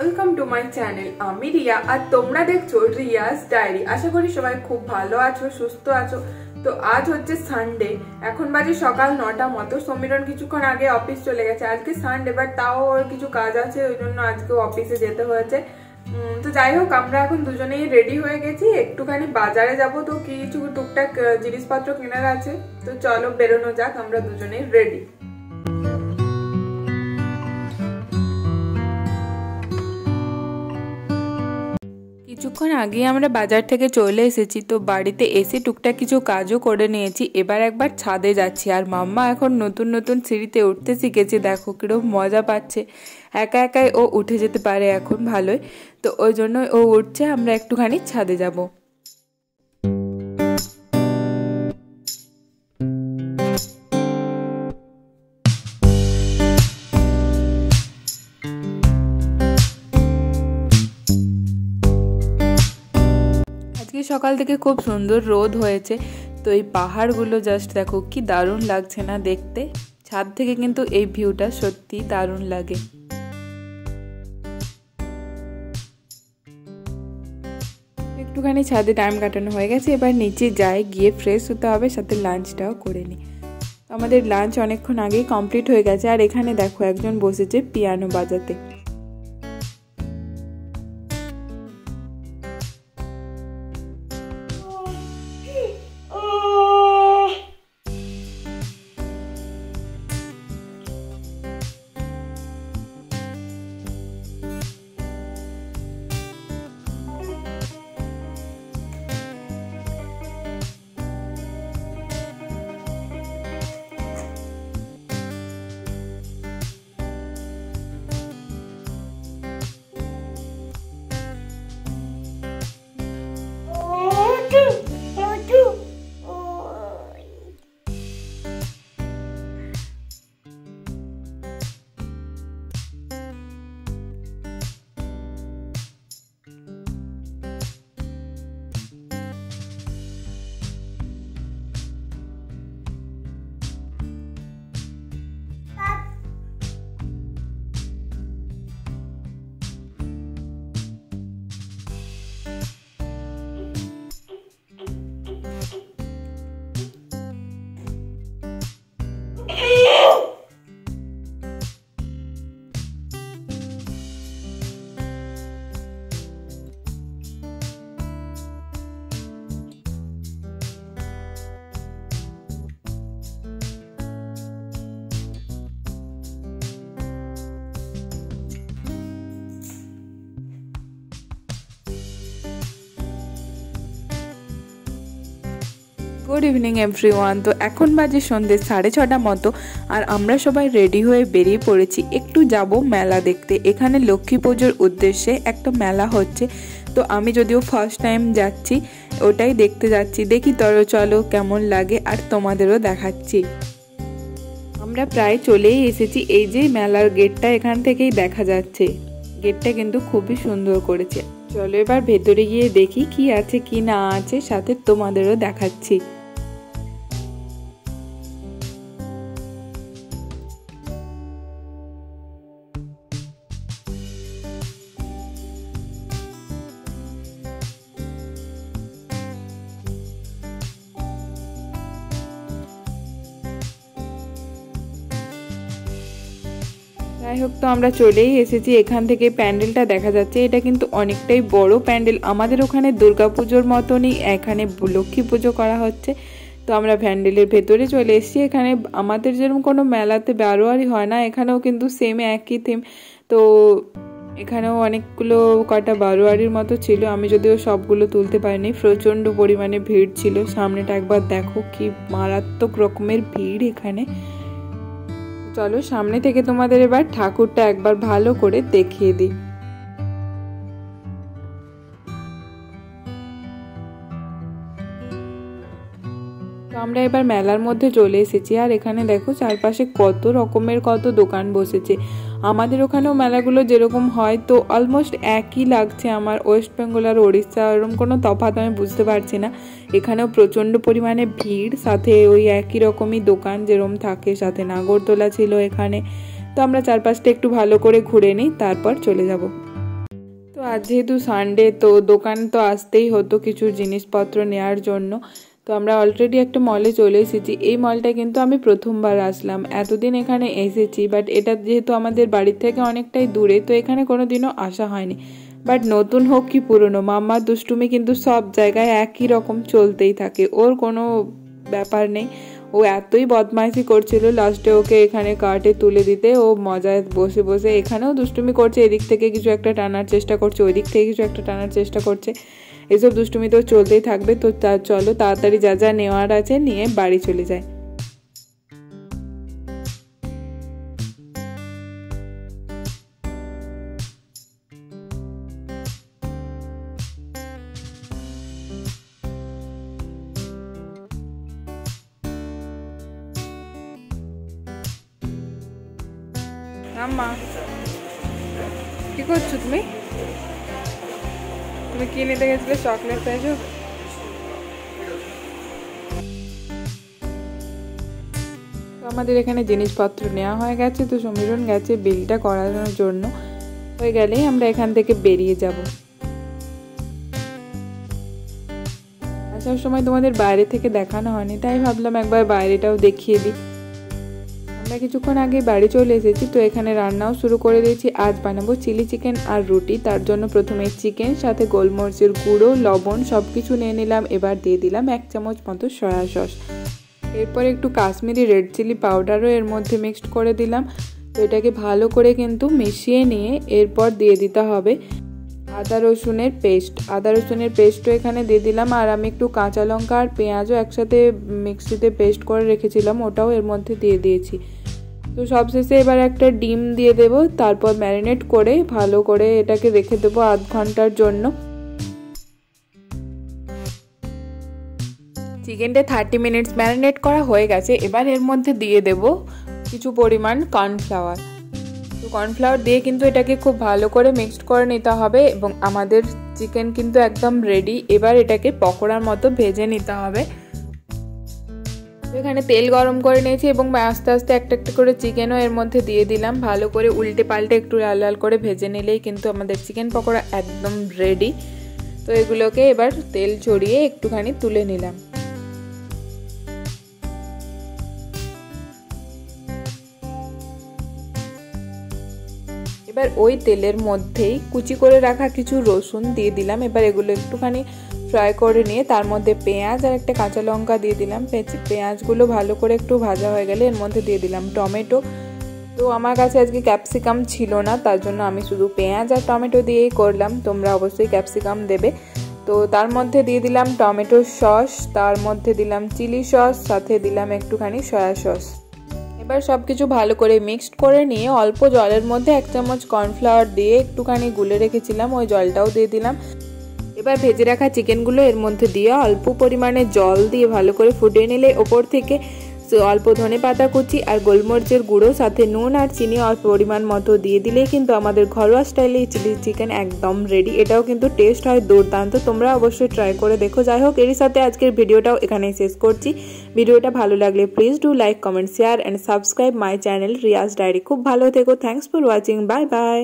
Welcome to my channel. আমি রিয়া আর তোমরা দেখছো রিয়াস ডায়েরি। আশা করি সবাই খুব ভালো আছো, সুস্থ আছো। তো আজ হচ্ছে সানডে, এখন বাজে সকাল 9টা মতো। সমীরণ কিছুক্ষণ আগে অফিস চলে গেছে, আজকে সানডে বাট তাও ওর কিছু কাজ আছে, ওই জন্য আজকে অফিসে যেতে হয়েছে। তো যাই হোক, আমরা এখন দুজনেই রেডি হয়ে গেছি, একটুখানি বাজারে যাব, তো কিছু টুকটাক জিনিসপত্র কেনার আছে। তো চলো বেরোনো যাক, আমরা দুজনেই রেডি। কিছুক্ষণ আগে আমরা বাজার থেকে চলে এসেছি, তো বাড়িতে এসে টুকটাক কিছু কাজও করে নিয়েছি। এবার একবার ছাদে যাচ্ছি, আর মাম্মা এখন নতুন নতুন সিঁড়িতে উঠতে শিখেছে, দেখো কিরকম মজা পাচ্ছে। একা একাই ও উঠে যেতে পারে এখন ভালোই, তো ওই জন্য ও উঠছে, আমরা একটুখানি ছাদে যাব। সকাল থেকে খুব সুন্দর রোদ হয়েছে, তো এই পাহাড়গুলো জাস্ট দেখো কি দারুণ লাগছে না দেখতে। ছাদ থেকে কিন্তু এই ভিউটা সত্যি দারুণ লাগে। একটুখানি ছাদে টাইম কাটানো হয়ে গেছে, এবার নিচে যাই, গিয়ে ফ্রেশ হতে হবে, সাথে লাঞ্চটাও করে নিই। আমাদের লাঞ্চ অনেকক্ষণ আগেই কমপ্লিট হয়ে গেছে, আর এখানে দেখো একজন বসেছে পিয়ানো বাজাতে। Good evening everyone. তো এখন বাজে সন্ধ্যে 6:30 মতো, আর আমরা সবাই রেডি হয়ে বেরিয়ে পড়েছি, একটু যাব মেলা দেখতে। এখানে লক্ষ্মী পুজোর উদ্দেশ্যে একটা মেলা হচ্ছে, তো আমি যদিও ফার্স্ট টাইম যাচ্ছি, ওটাই দেখতে যাচ্ছি। দেখি চলো কেমন লাগে, আর তোমাদেরও দেখাচ্ছি। আমরা প্রায় চলেই এসেছি, এই যে মেলার গেটটা এখান থেকেই দেখা যাচ্ছে। গেটটা কিন্তু খুবই সুন্দর করেছে। চলো এবার ভেতরে গিয়ে দেখি কি আছে কি না আছে, সাথে তোমাদেরও দেখাচ্ছি। যাই হোক, তো আমরা চলেই এসেছি। এখান থেকে প্যান্ডেলটা দেখা যাচ্ছে, এটা কিন্তু অনেকটাই বড় প্যান্ডেল। আমাদের ওখানে দুর্গাপুজোর মতনই এখানে লক্ষ্মী পুজো করা হচ্ছে। তো আমরা প্যান্ডেলের ভেতরে চলে এসেছি। এখানে আমাদের যেরকম কোনো মেলাতে বারোয়ারি হয় না, এখানেও কিন্তু সেম একই থিম। তো এখানেও অনেকগুলো কটা বারোয়ারির মতো ছিল, আমি যদিও সবগুলো তুলতে পারিনি, প্রচণ্ড পরিমাণে ভিড় ছিল। সামনেটা একবার দেখো কি মারাত্মক রকমের ভিড় এখানে। চলো সামনে থেকে তোমাদের এবার ঠাকুরটা একবার ভালো করে দেখিয়ে দিই। তো আমরা এবার মেলার মধ্যে চলে এসেছি, আর এখানে দেখো চারপাশে কত রকমের কত দোকান বসেছে। আমাদের ওখানেও মেলাগুলো যেরকম হয়, তো অলমোস্ট একই লাগছে আমার। ওয়েস্ট বেঙ্গল আর ওড়িশা এরকম কোনো তফাৎ আমি বুঝতে পারছি না। এখানেও প্রচণ্ড পরিমাণে ভিড়, সাথে ওই একই রকমই দোকান যেরকম থাকে, সাথে নাগরদোলা ছিল এখানে। তো আমরা চারপাশটা একটু ভালো করে ঘুরে নিই, তারপর চলে যাব। আজ যেহেতু সানডে, তো দোকান তো আসতেই হতো কিছু জিনিসপত্র নেওয়ার জন্য। তো আমরা অলরেডি একটা মলে চলে এসেছি। এই মলটা কিন্তু আমি প্রথমবার আসলাম, এতদিন এখানে এসেছি, বাট এটা যেহেতু আমাদের বাড়ির থেকে অনেকটাই দূরে, তো এখানে কোনো দিনও আসা হয়নি। বাট নতুন হোক কি পুরনো, মাম্মার দুষ্টুমি কিন্তু সব জায়গায় একই রকম চলতেই থাকে, ওর কোনো ব্যাপার নেই। ও এতই বদমাইশি করছিল, লাস্টে ওকে এখানে কার্টে তুলে দিতে ও মজায় বসে বসে এখানেও দুষ্টুমি করছে, এদিক থেকে কিছু একটা টানার চেষ্টা করছে, ওই দিক থেকে কিছু একটা টানার চেষ্টা করছে। এসব দুষ্টুমি তো চলতেই থাকবে। তো চলো তাড়াতাড়ি যা যা নেওয়ার আছে নিয়ে বাড়ি চলে যায়। আম্মা কি করছো তুমি? তুমি কি নিতে গেছিলে? চকলেট চাইছো? তো আমাদের এখানে জিনিসপত্র নেওয়া হয়ে গেছে, তো সমীরণ গেছে বিলটা করানোর জন্য। হয়ে গেলেই আমরা এখান থেকে বেরিয়ে যাব। আসার সময় তোমাদের বাইরে থেকে দেখানো হয়নি, তাই ভাবলাম একবার বাইরেটাও দেখিয়ে দিই। আমরা কিছুক্ষণ আগে বাড়ি চলে এসেছি, তো এখানে রান্নাও শুরু করে দিয়েছি। আজ বানাবো চিলি চিকেন আর রুটি। তার জন্য প্রথমে চিকেন, সাথে গোলমরিচের গুঁড়ো, লবণ সব কিছু নিয়ে নিলাম। এবার দিয়ে দিলাম 1 চামচ মতো সয়া সস। এরপর একটু কাশ্মীরি রেড চিলি পাউডারও এর মধ্যে মিক্সড করে দিলাম। তো এটাকে ভালো করে কিন্তু মিশিয়ে নিয়ে এরপর দিয়ে দিতে হবে আদা রসুনের পেস্ট। আদা রসুনের পেস্টও এখানে দিয়ে দিলাম। আর আমি একটু কাঁচা লঙ্কা আর পেঁয়াজও একসাথে মিক্সিতে পেস্ট করে রেখেছিলাম, ওটাও এর মধ্যে দিয়ে দিয়েছি। তো সবশেষে এবার একটা ডিম দিয়ে দেব। তারপর ম্যারিনেট করে ভালো করে এটাকে রেখে দেবো আধ ঘন্টার জন্য। চিকেনটা 30 মিনিটস ম্যারিনেট করা হয়ে গেছে। এবার এর মধ্যে দিয়ে দেব কিছু পরিমাণ কর্নফ্লাওয়ার। তো কর্নফ্লাওয়ার দিয়ে কিন্তু এটাকে খুব ভালো করে মিক্সড করে নিতে হবে এবং আমাদের চিকেন কিন্তু একদম রেডি। এবার এটাকে পকোড়ার মতো ভেজে নিতে হবে। এখানে তেল গরম করে নিয়েছি এবং আস্তে আস্তে একটা একটা করে চিকেনও এর মধ্যে দিয়ে দিলাম। ভালো করে উল্টে পাল্টে একটু লাল লাল করে ভেজে নিলেই কিন্তু আমাদের চিকেন পকোড়া একদম রেডি। তো এগুলোকে এবার তেল ছড়িয়ে একটুখানি তুলে নিলাম। এবার ওই তেলের মধ্যেই কুচি করে রাখা কিছু রসুন দিয়ে দিলাম। এবার এগুলো একটুখানি ফ্রাই করে নিয়ে তার মধ্যে পেঁয়াজ আর একটা কাঁচা লঙ্কা দিয়ে দিলাম। পেঁয়াজগুলো ভালো করে একটু ভাজা হয়ে গেলে এর মধ্যে দিয়ে দিলাম টমেটো। তো আমার কাছে আজকে ক্যাপসিকাম ছিল না, তার জন্য আমি শুধু পেঁয়াজ আর টমেটো দিয়েই করলাম। তোমরা অবশ্যই ক্যাপসিকাম দেবে। তো তার মধ্যে দিয়ে দিলাম টমেটো সস, তার মধ্যে দিলাম চিলি সস, সাথে দিলাম একটুখানি সয়া সস। এবার সব কিছু ভালো করে মিক্সড করে নিয়ে অল্প জলের মধ্যে 1 চামচ কর্নফ্লাওয়ার দিয়ে একটুখানি গুলে রেখেছিলাম, ওই জলটাও দিয়ে দিলাম। এবার ভেজে রাখা চিকেনগুলো এর মধ্যে দিয়ে অল্প পরিমাণে জল দিয়ে ভালো করে ফুটিয়ে নিলে ওপর থেকে অল্প ধনেপাতা কুচি আর গোলমরিচের গুঁড়ো, সাথে নুন আর চিনি অল্প পরিমাণ মতো দিয়ে দিলেই কিন্তু আমাদের ঘরোয়া স্টাইলে চিলি চিকেন একদম রেডি। এটাও কিন্তু টেস্ট হয় দুর্দান্ত, তোমরা অবশ্যই ট্রাই করে দেখো। যাই হোক, এরই সাথে আজকের ভিডিওটাও এখানেই শেষ করছি। ভিডিওটা ভালো লাগলে please do like, comment, share and subscribe my channel Riaz diary. খুব ভালো থেকো। Thanks for watching. Bye by.